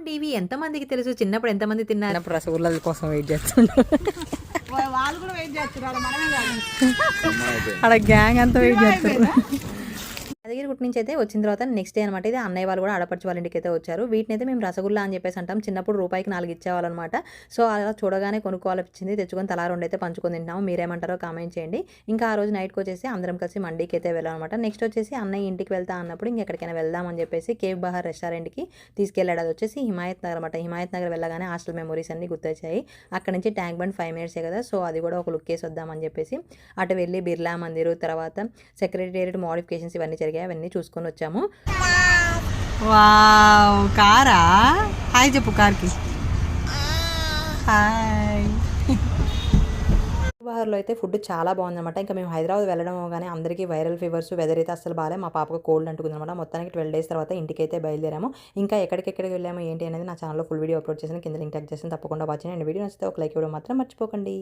ఏమండి ఇవి ఎంతమందికి తెలుసు? చిన్నప్పుడు ఎంతమంది తిన్నారు? రసగుల్లాల కోసం వెయిట్ చేస్తుండ్రు. వాళ్ళు కూడా వెయిట్ చేస్తున్నారు, మనమే కాదు. అక్కడ గ్యాంగ్ అంతా వెయిట్ చేస్తారు. యాదగిరిగుట్ట నుంచి అయితే వచ్చిన తర్వాత నెక్స్ట్ డే అనమాట. ఇది అన్నయ్య వాళ్ళు కూడా ఆడపడుచు వాళ్ళ ఇంటికి అయితే వచ్చారు. వీటిని అయితే మేము రసగుల్లా అని చెప్పేసి అంటాం. చిన్నప్పుడు రూపాయికి 4 ఇచ్చేవాళ్ళనమాట. సో అలా చూడగానే కొనుక్కోవాలనిపించింది. తెచ్చుకొని తలా 2 అయితే పంచుకొని తింటున్నాము. మీరేమంటారో కామెంట్ చేయండి. ఇంకా ఆ రోజు నైట్కి వచ్చేసి అందరం కలిసి మండీకి అయితే వెళ్ళామన్నమాట. నెక్స్ట్ వచ్చేసి అన్నయ్య ఇంటికి వెళ్తా అన్నప్పుడు ఇంకెక్కడికైనా వెళ్దామని చెప్పేసి కేవ్ బహార్ రెస్టారెంట్కి తీసుకెళ్ళాడు. అది వచ్చేసి హిమాయత్ నగర్ అనమాట. హిమాయత్ నగర్ వెళ్ళగానే హాస్టల్ మెమరీస్ అన్ని గుర్తొచ్చాయి. అక్కడ నుంచి ట్యాంక్ బండ్ 5 మినిట్సే కదా, సో అది కూడా ఒక లుక్ వేసి వద్దామని చెప్పేసి అటు వెళ్ళి బిర్లా మందిర్, తర్వాత సెక్రటేరియట్ మోడిఫికేషన్స్ ఇవన్నీ జరిగాయి. అవన్నీ చూసుకొని వచ్చాము. వావ్, కారా? హాయ్ చెప్పు కార్కి. హాయ్. బహార్లో అయితే ఫుడ్ చాలా బాగుందన్నమాట. ఇంకా మేము హైదరాబాద్ వెళ్ళడం కానీ అందరికీ వైరల్ ఫీవర్స్, వెదర్ అయితే అసలు బాగాలే. మా పాపకు కోల్డ్ అంటుకుందన్నమాట. మొత్తానికి 12 డేస్ తర్వాత ఇంటికి అయితే బయలుదేరాము. ఇంకా ఎక్కడికెక్కడికి వెళ్ళాము ఏంటి అనేది నా ఛానల్లో ఫుల్ వీడియో అప్లోడ్ చేసిన కింద లింక్ ట్యాగ్ చేసిన తప్పకుండా వాచ్ చేయండి. వీడియో నచ్చితే ఒక లైక్ ఇవ్వడం మాత్రం మర్చిపోకండి.